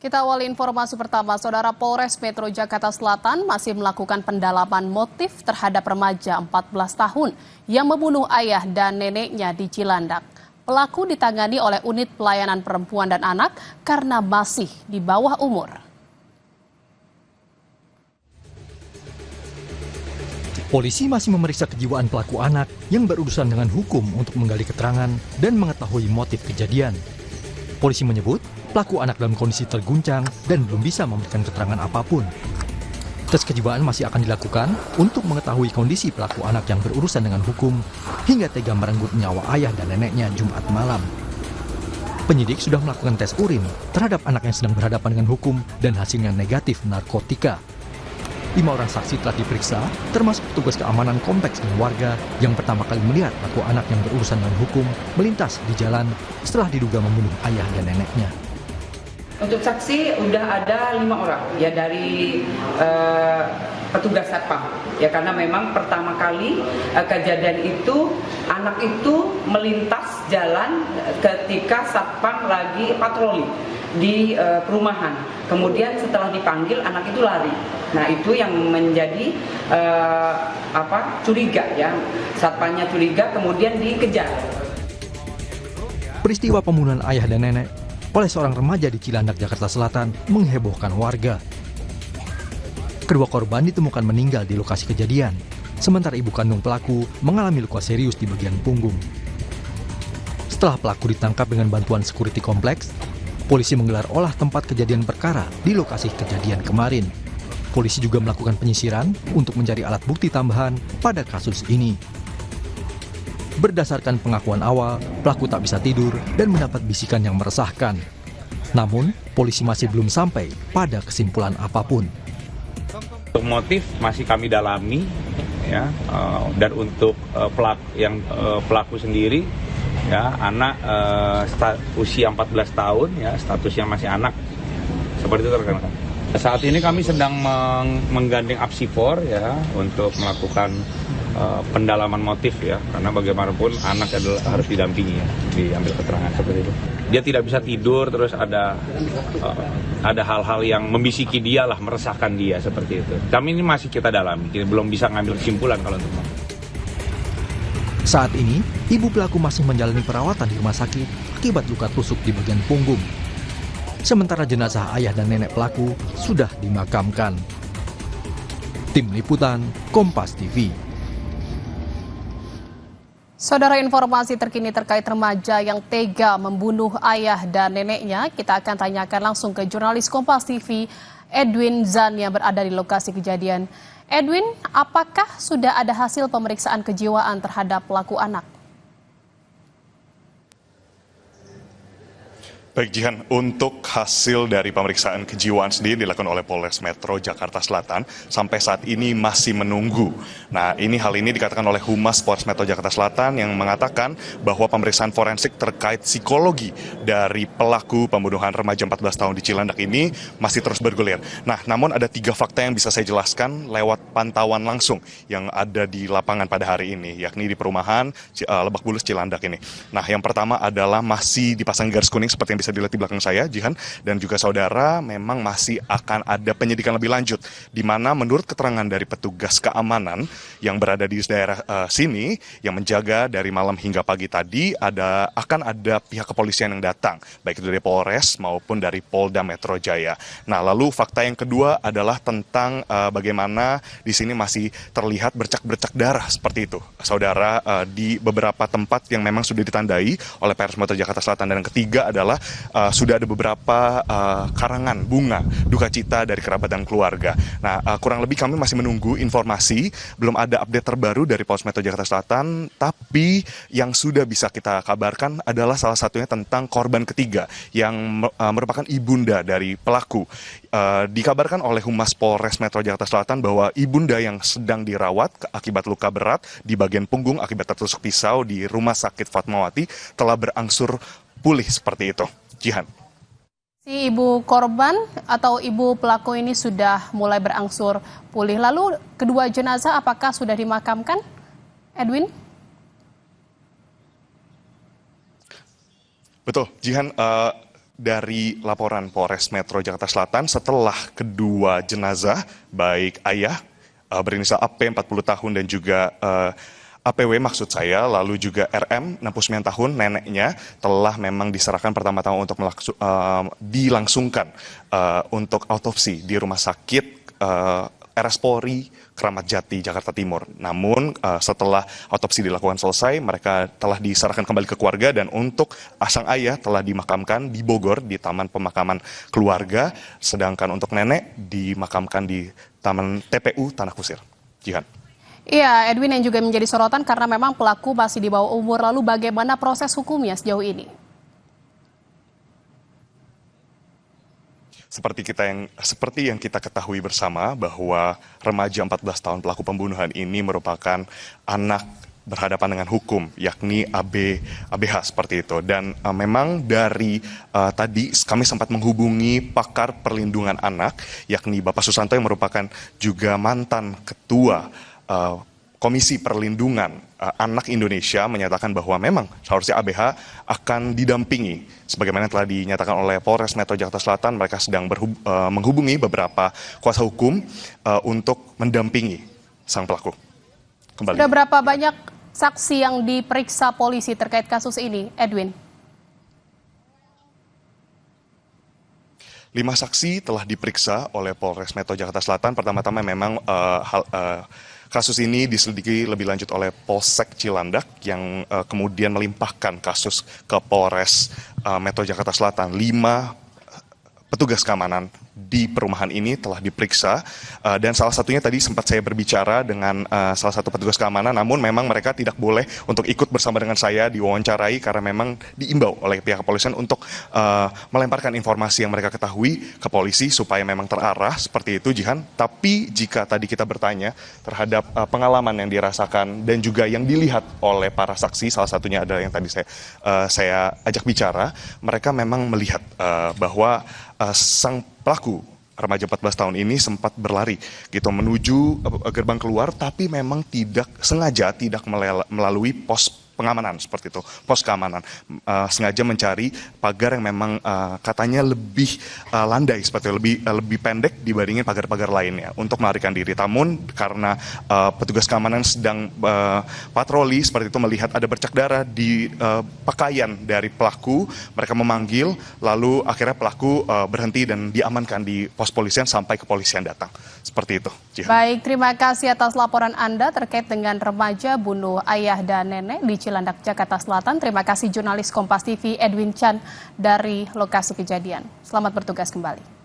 Kita awali informasi pertama, Saudara. Polres Metro Jakarta Selatan masih melakukan pendalaman motif terhadap remaja 14 tahun yang membunuh ayah dan neneknya di Cilandak. Pelaku ditangani oleh unit pelayanan perempuan dan anak karena masih di bawah umur. Polisi masih memeriksa kejiwaan pelaku anak yang berurusan dengan hukum untuk menggali keterangan dan mengetahui motif kejadian. Polisi menyebut pelaku anak dalam kondisi terguncang dan belum bisa memberikan keterangan apapun. Tes kejiwaan masih akan dilakukan untuk mengetahui kondisi pelaku anak yang berurusan dengan hukum hingga tega merenggut nyawa ayah dan neneknya Jumat malam. Penyidik sudah melakukan tes urin terhadap anak yang sedang berhadapan dengan hukum dan hasilnya negatif narkotika. 5 orang saksi telah diperiksa, termasuk petugas keamanan kompleks dan warga yang pertama kali melihat pelaku anak yang berurusan dengan hukum melintas di jalan setelah diduga membunuh ayah dan neneknya. Untuk saksi udah ada 5 orang ya dari petugas satpam ya, karena memang pertama kali kejadian itu anak itu melintas jalan ketika satpam lagi patroli di perumahan. Kemudian setelah dipanggil anak itu lari. Nah, itu yang menjadi curiga ya. Satpamnya curiga kemudian dikejar. Peristiwa pembunuhan ayah dan nenek oleh seorang remaja di Cilandak, Jakarta Selatan menghebohkan warga. Kedua korban ditemukan meninggal di lokasi kejadian, sementara ibu kandung pelaku mengalami luka serius di bagian punggung. Setelah pelaku ditangkap dengan bantuan security kompleks, polisi menggelar olah tempat kejadian perkara di lokasi kejadian kemarin. Polisi juga melakukan penyisiran untuk mencari alat bukti tambahan pada kasus ini. Berdasarkan pengakuan awal, pelaku tak bisa tidur dan mendapat bisikan yang meresahkan. Namun, polisi masih belum sampai pada kesimpulan apapun. Untuk motif masih kami dalami, ya, dan untuk pelaku sendiri, ya, anak usia 14 tahun, ya, statusnya masih anak, seperti itu rekan-rekan. Saat ini kami sedang menggandeng Apsifor, ya, untuk melakukan pendalaman motif, ya, karena bagaimanapun anak adalah harus didampingi, ya, diambil keterangan seperti itu. Dia tidak bisa tidur, terus ada hal-hal yang membisiki dia lah, meresahkan dia seperti itu. Kami ini masih kita dalami, kita belum bisa ngambil kesimpulan kalau untuk. Saat ini, ibu pelaku masih menjalani perawatan di rumah sakit akibat luka tusuk di bagian punggung. Sementara jenazah ayah dan nenek pelaku sudah dimakamkan. Tim Liputan, Kompas TV. Saudara, informasi terkini terkait remaja yang tega membunuh ayah dan neneknya, kita akan tanyakan langsung ke jurnalis Kompas TV, Edwin Zan yang berada di lokasi kejadian. Edwin, apakah sudah ada hasil pemeriksaan kejiwaan terhadap pelaku anak? Baik Jihan, untuk hasil dari pemeriksaan kejiwaan sendiri dilakukan oleh Polres Metro Jakarta Selatan sampai saat ini masih menunggu. Nah, hal ini dikatakan oleh Humas Polres Metro Jakarta Selatan yang mengatakan bahwa pemeriksaan forensik terkait psikologi dari pelaku pembunuhan remaja 14 tahun di Cilandak ini masih terus bergulir. Nah, namun ada 3 fakta yang bisa saya jelaskan lewat pantauan langsung yang ada di lapangan pada hari ini, yakni di perumahan Lebak Bulus Cilandak ini. Nah, yang pertama adalah masih dipasang garis kuning seperti yang bisa dilihat di belakang saya, Jihan, dan juga saudara, memang masih akan ada penyidikan lebih lanjut, di mana menurut keterangan dari petugas keamanan yang berada di daerah sini, yang menjaga dari malam hingga pagi tadi, akan ada pihak kepolisian yang datang, baik itu dari Polres maupun dari Polda Metro Jaya. Nah, lalu fakta yang kedua adalah tentang bagaimana di sini masih terlihat bercak-bercak darah seperti itu, saudara, di beberapa tempat yang memang sudah ditandai oleh Polres Metro Jakarta Selatan. Dan yang ketiga adalah sudah ada beberapa karangan bunga duka cita dari kerabat dan keluarga. Nah, kurang lebih kami masih menunggu informasi, belum ada update terbaru dari Polres Metro Jakarta Selatan, tapi yang sudah bisa kita kabarkan adalah salah satunya tentang korban ketiga yang merupakan ibunda dari pelaku. Dikabarkan oleh Humas Polres Metro Jakarta Selatan bahwa ibunda yang sedang dirawat akibat luka berat di bagian punggung akibat tertusuk pisau di Rumah Sakit Fatmawati telah berangsur pulih seperti itu. Jihan. Si ibu korban atau ibu pelaku ini sudah mulai berangsur pulih. Lalu kedua jenazah apakah sudah dimakamkan, Edwin? Betul, Jihan. dari laporan Polres Metro Jakarta Selatan, setelah kedua jenazah, baik ayah berinisial AP 40 tahun dan juga APW maksud saya, lalu juga RM 69 tahun, neneknya telah memang diserahkan pertama-tama untuk dilangsungkan untuk autopsi di Rumah Sakit RS Polri Kramat Jati, Jakarta Timur. Namun setelah autopsi dilakukan selesai, mereka telah diserahkan kembali ke keluarga dan untuk sang ayah telah dimakamkan di Bogor di Taman Pemakaman Keluarga, sedangkan untuk nenek dimakamkan di Taman TPU Tanah Kusir. Jihan. Iya, Edwin, yang juga menjadi sorotan karena memang pelaku masih di bawah umur. Lalu bagaimana proses hukumnya sejauh ini? Seperti yang kita ketahui bersama bahwa remaja 14 tahun pelaku pembunuhan ini merupakan anak berhadapan dengan hukum, yakni ABH seperti itu. Dan memang dari tadi kami sempat menghubungi pakar perlindungan anak, yakni Bapak Susanto yang merupakan juga mantan ketua Komisi Perlindungan Anak Indonesia, menyatakan bahwa memang seharusnya ABH akan didampingi. Sebagaimana telah dinyatakan oleh Polres Metro Jakarta Selatan, mereka sedang menghubungi beberapa kuasa hukum untuk mendampingi sang pelaku. Kembali. Sudah berapa banyak saksi yang diperiksa polisi terkait kasus ini, Edwin? 5 saksi telah diperiksa oleh Polres Metro Jakarta Selatan. Pertama-tama memang kasus ini diselidiki lebih lanjut oleh Polsek Cilandak yang kemudian melimpahkan kasus ke Polres Metro Jakarta Selatan. 5 petugas keamanan di perumahan ini telah diperiksa dan salah satunya tadi sempat saya berbicara dengan salah satu petugas keamanan, namun memang mereka tidak boleh untuk ikut bersama dengan saya diwawancarai karena memang diimbau oleh pihak kepolisian untuk melemparkan informasi yang mereka ketahui ke polisi supaya memang terarah seperti itu, Jihan. Tapi jika tadi kita bertanya terhadap pengalaman yang dirasakan dan juga yang dilihat oleh para saksi, salah satunya adalah yang tadi saya ajak bicara, mereka memang melihat bahwa sang pelaku remaja 14 tahun ini sempat berlari gitu menuju gerbang keluar, tapi memang tidak sengaja tidak melalui pos pengamanan seperti itu, pos keamanan, sengaja mencari pagar yang memang katanya lebih landai seperti itu, lebih pendek dibandingin pagar-pagar lainnya untuk melarikan diri. Namun karena petugas keamanan sedang patroli seperti itu, melihat ada bercak darah di pakaian dari pelaku, mereka memanggil, lalu akhirnya pelaku berhenti dan diamankan di pos polisian sampai kepolisian datang. Seperti itu. Jihan. Baik, terima kasih atas laporan Anda terkait dengan remaja bunuh ayah dan nenek di Cilandak, Jakarta Selatan. Terima kasih jurnalis Kompas TV Edwin Chan dari lokasi kejadian. Selamat bertugas kembali.